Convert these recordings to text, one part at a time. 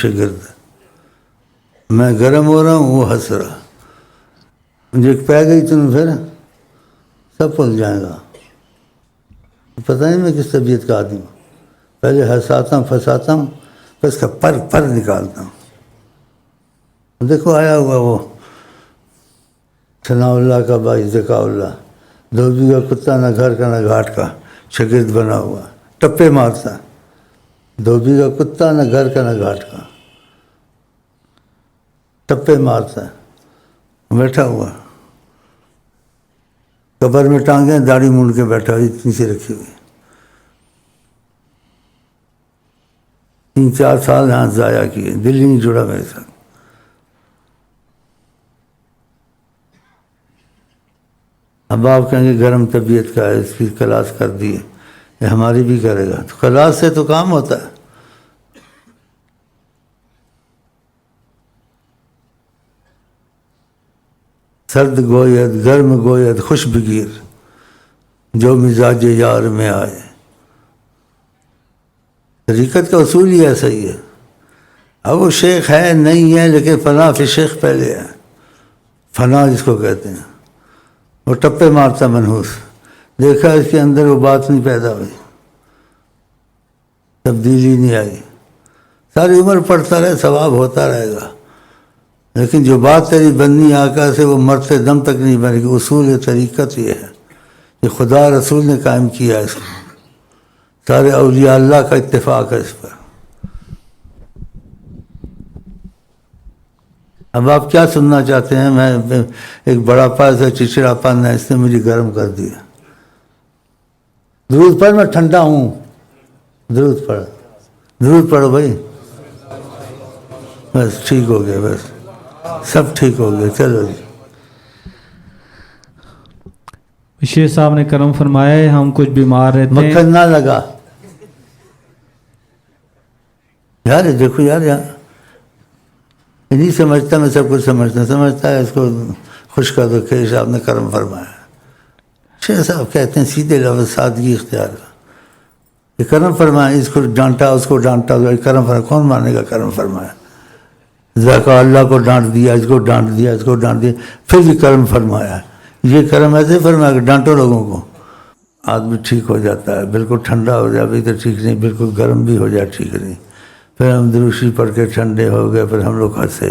شاگرد ہے، میں گرم ہو رہا ہوں، وہ ہنس رہا، مجھے پہ گئی تو پھر سب بھول جائے گا. پتہ نہیں میں کس طبیعت کا آدمی ہوں. پہلے ہنساتا ہوں، پھنساتا ہوں، پھر اس کا پر نکالتا ہوں. دیکھو آیا ہوا وہ ثناء اللہ کا بھائی ذکاء اللہ، دھوبی کا کتا نہ گھر کا نہ گھاٹ کا، شاگرد بنا ہوا، ٹپے مارتا ہے. دھوبی کا کتا نہ گھر کا نہ گھاٹ کا، ٹپے مارتا ہے، بیٹھا ہوا قبر میں ٹانگیں داڑھی مونڈ کے بیٹھا ہوئی نیچے رکھی ہوئی. 3-4 سال یہاں ضائع کیے، دل ہی نہیں جڑا میرے ساتھ. اب آپ کہیں گے گرم طبیعت کا ہے، اس کی کلاس کر دی ہے، یہ ہماری بھی کرے گا. تو کلاس سے تو کام ہوتا ہے. سرد گوید گرم گوید خوش بگیر، جو مزاج یار میں آئے. طریقت کا اصول ہی ایسا ہی ہے. اب وہ شیخ ہے نہیں ہے، لیکن فنا فی شیخ پہلے ہے. فنا جس کو کہتے ہیں، وہ ٹپے مارتا منحوس. دیکھا اس کے اندر وہ بات نہیں پیدا ہوئی، تبدیلی نہیں آئی. ساری عمر پڑھتا رہے، ثواب ہوتا رہے گا، لیکن جو بات تیری بننی آقا سے وہ مرتے دم تک نہیں بنے گی. اصول طریقت یہ ہے، یہ خدا رسول نے قائم کیا ہے اس کو. سارے اولیاء اللہ کا اتفاق ہے اس پر. اب آپ کیا سننا چاہتے ہیں؟ میں ایک بڑا پاس ہے، چچڑا پن ہے، اس نے مجھے گرم کر دیا. درود پڑھ، میں ٹھنڈا ہوں. درود پڑھ، درود پڑھو بھائی. بس ٹھیک ہو گیا، بس سب ٹھیک ہو گیا. چلو جی. شیخ صاحب نے کرم فرمایا ہے، ہم کچھ بیمار رہتے ہیں. مکھن نہ لگا یار. دیکھو یار نہیں سمجھتا، میں سب کچھ سمجھتا ہے. اس کو خوش کر دو کہ صاحب نے کرم فرمایا. شیخ صاحب کہتے ہیں سیدھے لفظ، سادگی اختیار کا. یہ کرم فرمایا، اس کو ڈانٹا اس کو ڈانٹا، کرم فرمایا. کون مانے گا کرم فرمایا؟ ذکا اللہ کو ڈانٹ دیا، اس کو ڈانٹ دیا، اس کو ڈانٹ دیا، پھر بھی کرم فرمایا. یہ کرم ایسے فرمایا کہ ڈانٹو لوگوں کو. آدمی ٹھیک ہو جاتا ہے، بالکل ٹھنڈا ہو جائے، ابھی تو ٹھیک نہیں، بالکل گرم بھی ہو جائے، ٹھیک نہیں. پھر ہم دروشی پڑھ کے ٹھنڈے ہو گئے، پھر ہم لوگ ہنسے.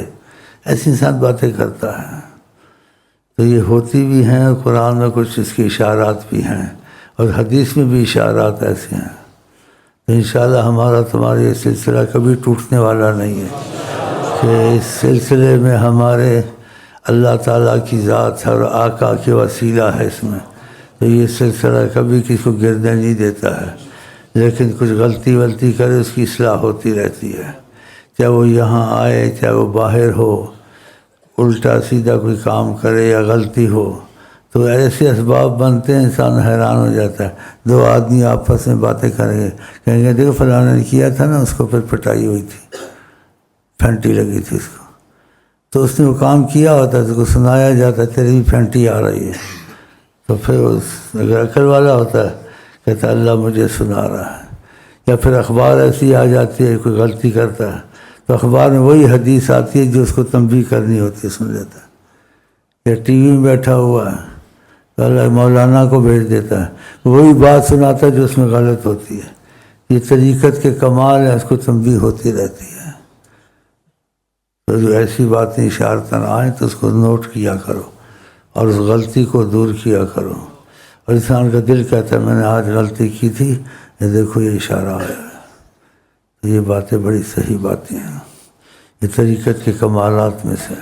ایسی انسان باتیں کرتا ہے. تو یہ ہوتی بھی ہیں، اور قرآن میں کچھ اس کے اشارات بھی ہیں، اور حدیث میں بھی اشارات ایسے ہیں. تو انشاءاللہ ہمارا تمہارا یہ سلسلہ کبھی ٹوٹنے والا نہیں ہے، کہ اس سلسلے میں ہمارے اللہ تعالیٰ کی ذات ہے اور آقا کے وسیلہ ہے اس میں. تو یہ سلسلہ کبھی کسی کو گرنے نہیں دیتا ہے، لیکن کچھ غلطی کرے اس کی اصلاح ہوتی رہتی ہے. چاہے وہ یہاں آئے، چاہے وہ باہر ہو، الٹا سیدھا کوئی کام کرے یا غلطی ہو، تو ایسے اسباب بنتے ہیں انسان حیران ہو جاتا ہے. 2 آدمی آپس میں باتیں کریں گے، کہیں گے دیکھو فلاں نے کیا تھا نا، اس کو پھر پٹائی ہوئی تھی، پھینٹی لگی تھی اس کو. تو اس نے وہ کام کیا ہوتا ہے، اس کو سنایا جاتا ہے تیری بھی پھینٹی آ رہی ہے. تو پھر اگر عقل والا ہوتا ہے کہتا ہے اللہ مجھے سنا رہا ہے. یا پھر اخبار ایسی آ جاتی ہے، کوئی غلطی کرتا ہے تو اخبار میں وہی حدیث آتی ہے جو اس کو تنبیہ کرنی ہوتی ہے، سن لیتا ہے. یا ٹی وی میں بیٹھا ہوا ہے تو اللہ مولانا کو بھیج دیتا ہے، وہی بات سناتا ہے جو اس میں غلط ہوتی ہے. یہ طریقت کے کمال ہے، اس کو تنبیہ ہوتی رہتی ہے. تو جو ایسی باتیں اشارتاً آئیں تو اس کو نوٹ کیا کرو اور اس غلطی کو دور کیا کرو. اور انسان کا دل کہتا ہے میں نے آج غلطی کی تھی، یہ دیکھو یہ اشارہ آیا ہے. تو یہ باتیں بڑی صحیح باتیں ہیں، یہ طریقت کے کمالات میں سے